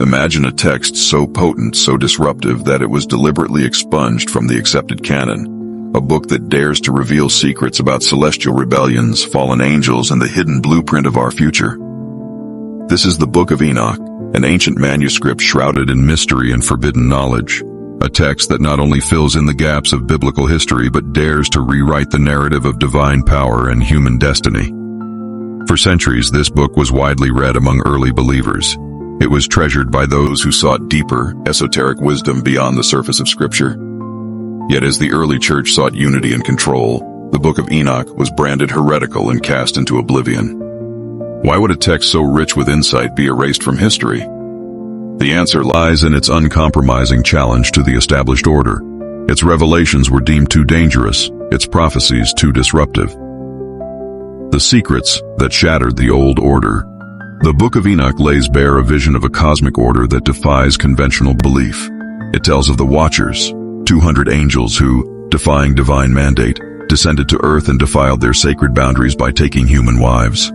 Imagine a text so potent, so disruptive that it was deliberately expunged from the accepted canon. A book that dares to reveal secrets about celestial rebellions, fallen angels, and the hidden blueprint of our future. This is the Book of Enoch, an ancient manuscript shrouded in mystery and forbidden knowledge. A text that not only fills in the gaps of biblical history but dares to rewrite the narrative of divine power and human destiny. For centuries, this book was widely read among early believers. It was treasured by those who sought deeper, esoteric wisdom beyond the surface of Scripture. Yet as the early church sought unity and control, the Book of Enoch was branded heretical and cast into oblivion. Why would a text so rich with insight be erased from history? The answer lies in its uncompromising challenge to the established order. Its revelations were deemed too dangerous, its prophecies too disruptive. The secrets that shattered the old order. The Book of Enoch lays bare a vision of a cosmic order that defies conventional belief. It tells of the Watchers, 200 angels who, defying divine mandate, descended to earth and defiled their sacred boundaries by taking human wives.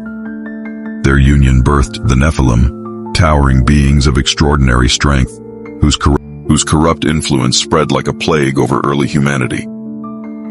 Their union birthed the Nephilim, towering beings of extraordinary strength, whose corrupt influence spread like a plague over early humanity.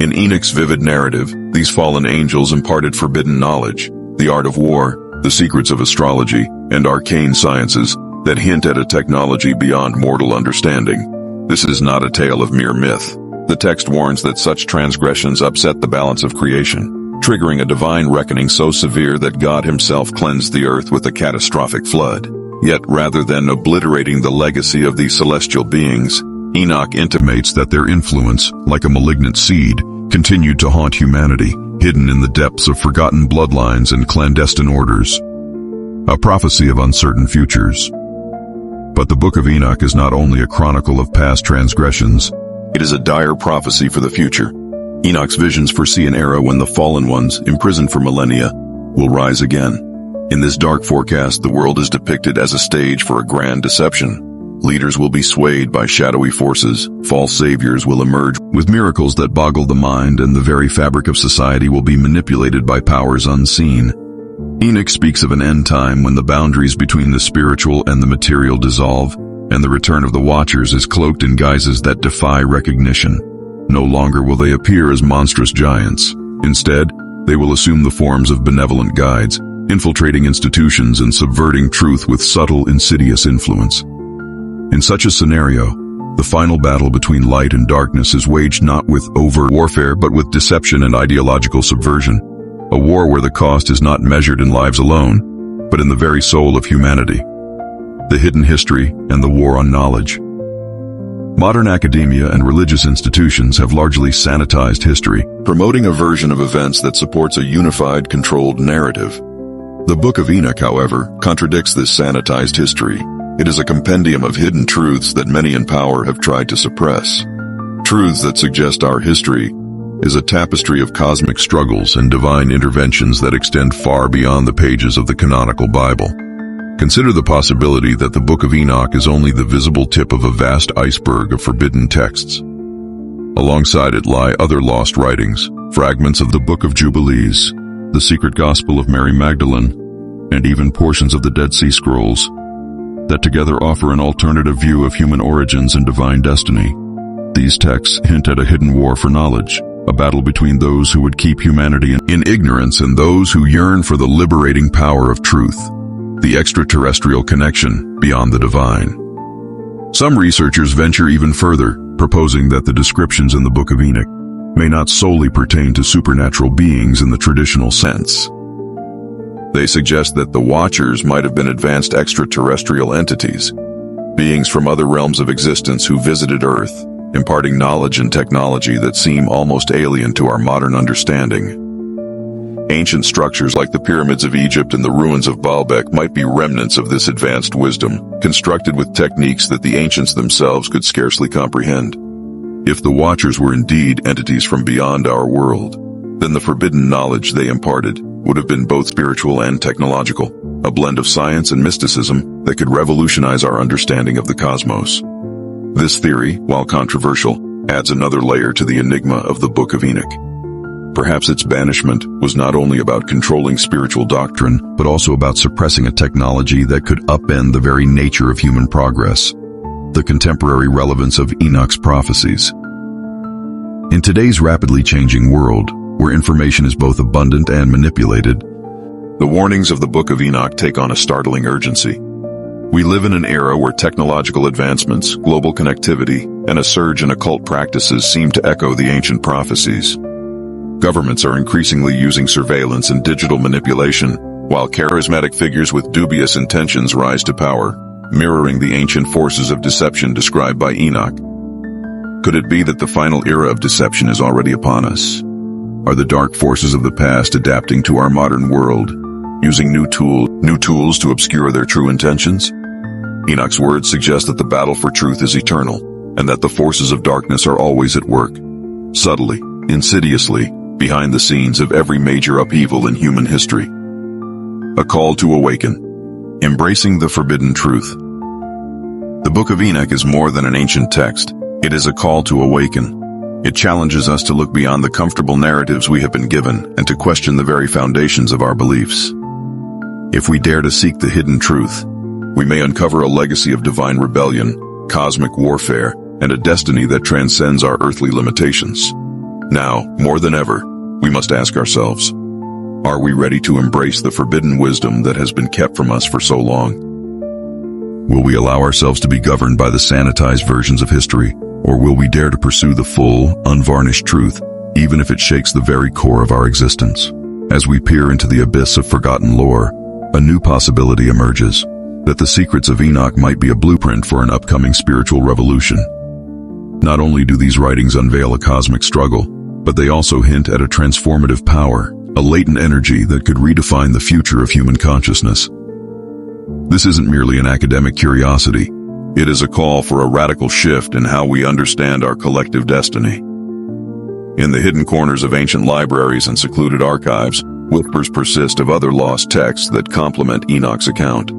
In Enoch's vivid narrative, these fallen angels imparted forbidden knowledge, the art of war, the secrets of astrology, and arcane sciences that hint at a technology beyond mortal understanding. This is not a tale of mere myth. The text warns that such transgressions upset the balance of creation, triggering a divine reckoning so severe that God himself cleansed the earth with a catastrophic flood. Yet rather than obliterating the legacy of these celestial beings, Enoch intimates that their influence, like a malignant seed, continued to haunt humanity, hidden in the depths of forgotten bloodlines and clandestine orders. A prophecy of uncertain futures. But the Book of Enoch is not only a chronicle of past transgressions, it is a dire prophecy for the future. Enoch's visions foresee an era when the fallen ones, imprisoned for millennia, will rise again. In this dark forecast, the world is depicted as a stage for a grand deception. Leaders will be swayed by shadowy forces, false saviors will emerge with miracles that boggle the mind, and the very fabric of society will be manipulated by powers unseen. Enoch speaks of an end time when the boundaries between the spiritual and the material dissolve, and the return of the Watchers is cloaked in guises that defy recognition. No longer will they appear as monstrous giants. Instead, they will assume the forms of benevolent guides, infiltrating institutions and subverting truth with subtle, insidious influence. In such a scenario, the final battle between light and darkness is waged not with overt warfare but with deception and ideological subversion, a war where the cost is not measured in lives alone, but in the very soul of humanity. The hidden history and the war on knowledge. Modern academia and religious institutions have largely sanitized history, promoting a version of events that supports a unified, controlled narrative. The Book of Enoch, however, contradicts this sanitized history. It is a compendium of hidden truths that many in power have tried to suppress. Truths that suggest our history is a tapestry of cosmic struggles and divine interventions that extend far beyond the pages of the canonical Bible. Consider the possibility that the Book of Enoch is only the visible tip of a vast iceberg of forbidden texts. Alongside it lie other lost writings, fragments of the Book of Jubilees, the secret Gospel of Mary Magdalene, and even portions of the Dead Sea Scrolls, that together offer an alternative view of human origins and divine destiny. These texts hint at a hidden war for knowledge, a battle between those who would keep humanity in ignorance and those who yearn for the liberating power of truth, the extraterrestrial connection beyond the divine. Some researchers venture even further, proposing that the descriptions in the Book of Enoch may not solely pertain to supernatural beings in the traditional sense. They suggest that the Watchers might have been advanced extraterrestrial entities, beings from other realms of existence who visited Earth, imparting knowledge and technology that seem almost alien to our modern understanding. Ancient structures like the pyramids of Egypt and the ruins of Baalbek might be remnants of this advanced wisdom, constructed with techniques that the ancients themselves could scarcely comprehend. If the Watchers were indeed entities from beyond our world, then the forbidden knowledge they imparted would have been both spiritual and technological, a blend of science and mysticism that could revolutionize our understanding of the cosmos. This theory, while controversial, adds another layer to the enigma of the Book of Enoch. perhaps its banishment was not only about controlling spiritual doctrine, but also about suppressing a technology that could upend the very nature of human progress. The contemporary relevance of Enoch's prophecies. In today's rapidly changing world, where information is both abundant and manipulated, the warnings of the Book of Enoch take on a startling urgency. We live in an era where technological advancements, global connectivity, and a surge in occult practices seem to echo the ancient prophecies. Governments are increasingly using surveillance and digital manipulation, while charismatic figures with dubious intentions rise to power, mirroring the ancient forces of deception described by Enoch. Could it be that the final era of deception is already upon us? Are the dark forces of the past adapting to our modern world, using new tools to obscure their true intentions? Enoch's words suggest that the battle for truth is eternal, and that the forces of darkness are always at work, subtly, insidiously, behind the scenes of every major upheaval in human history. A call to awaken. Embracing the forbidden truth. The Book of Enoch is more than an ancient text. It is a call to awaken. It challenges us to look beyond the comfortable narratives we have been given and to question the very foundations of our beliefs. If we dare to seek the hidden truth, we may uncover a legacy of divine rebellion, cosmic warfare, and a destiny that transcends our earthly limitations. Now, more than ever, we must ask ourselves, are we ready to embrace the forbidden wisdom that has been kept from us for so long? Will we allow ourselves to be governed by the sanitized versions of history, or will we dare to pursue the full, unvarnished truth, even if it shakes the very core of our existence? As we peer into the abyss of forgotten lore, a new possibility emerges, that the secrets of Enoch might be a blueprint for an upcoming spiritual revolution. Not only do these writings unveil a cosmic struggle, but they also hint at a transformative power, a latent energy that could redefine the future of human consciousness. This isn't merely an academic curiosity. It is a call for a radical shift in how we understand our collective destiny. In the hidden corners of ancient libraries and secluded archives, whispers persist of other lost texts that complement Enoch's account.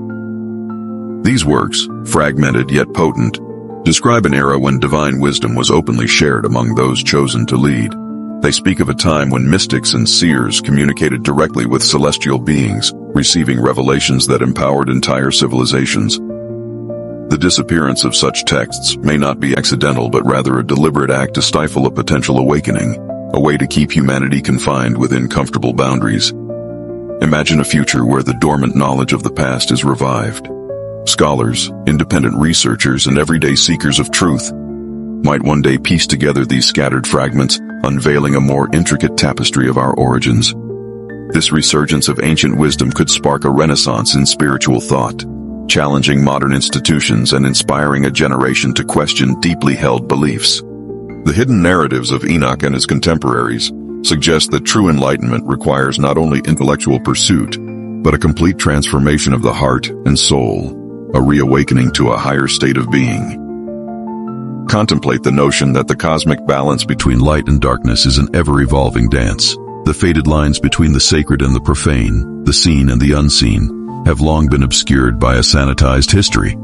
These works, fragmented yet potent, describe an era when divine wisdom was openly shared among those chosen to lead. They speak of a time when mystics and seers communicated directly with celestial beings, receiving revelations that empowered entire civilizations. The disappearance of such texts may not be accidental, but rather a deliberate act to stifle a potential awakening, a way to keep humanity confined within comfortable boundaries. Imagine a future where the dormant knowledge of the past is revived. Scholars, independent researchers, and everyday seekers of truth might one day piece together these scattered fragments, unveiling a more intricate tapestry of our origins. This resurgence of ancient wisdom could spark a renaissance in spiritual thought, challenging modern institutions and inspiring a generation to question deeply held beliefs. The hidden narratives of Enoch and his contemporaries suggest that true enlightenment requires not only intellectual pursuit, but a complete transformation of the heart and soul, a reawakening to a higher state of being. Contemplate the notion that the cosmic balance between light and darkness is an ever-evolving dance. The faded lines between the sacred and the profane, the seen and the unseen, have long been obscured by a sanitized history.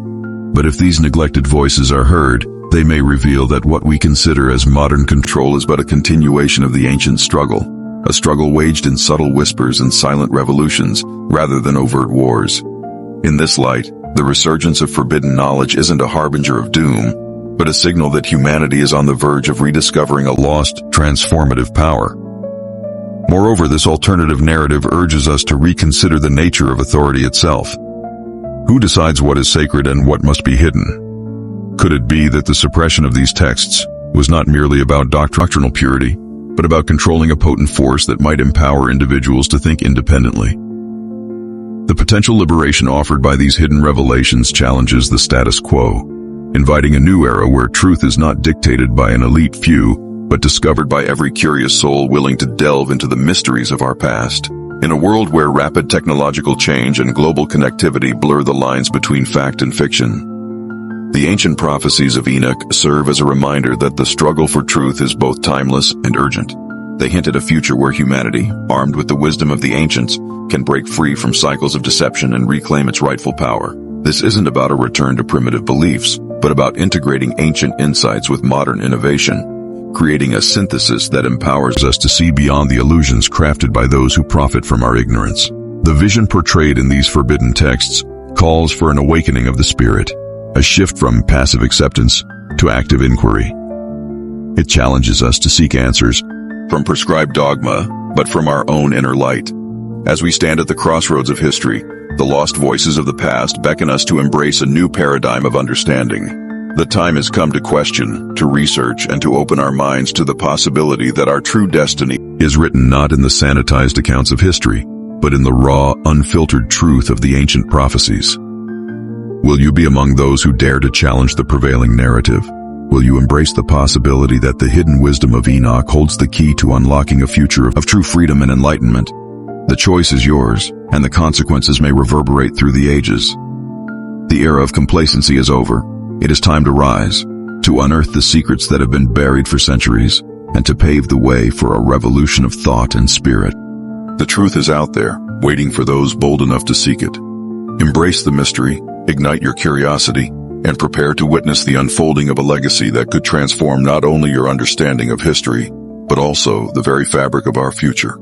But if these neglected voices are heard, they may reveal that what we consider as modern control is but a continuation of the ancient struggle, a struggle waged in subtle whispers and silent revolutions, rather than overt wars. In this light, the resurgence of forbidden knowledge isn't a harbinger of doom, but a signal that humanity is on the verge of rediscovering a lost, transformative power. Moreover, this alternative narrative urges us to reconsider the nature of authority itself. Who decides what is sacred and what must be hidden? Could it be that the suppression of these texts was not merely about doctrinal purity, but about controlling a potent force that might empower individuals to think independently? The potential liberation offered by these hidden revelations challenges the status quo, inviting a new era where truth is not dictated by an elite few, but discovered by every curious soul willing to delve into the mysteries of our past. In a world where rapid technological change and global connectivity blur the lines between fact and fiction, the ancient prophecies of Enoch serve as a reminder that the struggle for truth is both timeless and urgent. They hint at a future where humanity, armed with the wisdom of the ancients, can break free from cycles of deception and reclaim its rightful power. This isn't about a return to primitive beliefs, but about integrating ancient insights with modern innovation, creating a synthesis that empowers us to see beyond the illusions crafted by those who profit from our ignorance. The vision portrayed in these forbidden texts calls for an awakening of the spirit, a shift from passive acceptance to active inquiry. It challenges us to seek answers from prescribed dogma, but from our own inner light. As we stand at the crossroads of history, the lost voices of the past beckon us to embrace a new paradigm of understanding. The time has come to question, to research, and to open our minds to the possibility that our true destiny is written not in the sanitized accounts of history, but in the raw, unfiltered truth of the ancient prophecies. Will you be among those who dare to challenge the prevailing narrative? Will you embrace the possibility that the hidden wisdom of Enoch holds the key to unlocking a future of true freedom and enlightenment? The choice is yours, and the consequences may reverberate through the ages. The era of complacency is over. It is time to rise, to unearth the secrets that have been buried for centuries, and to pave the way for a revolution of thought and spirit. The truth is out there, waiting for those bold enough to seek it. Embrace the mystery, ignite your curiosity, and prepare to witness the unfolding of a legacy that could transform not only your understanding of history, but also the very fabric of our future.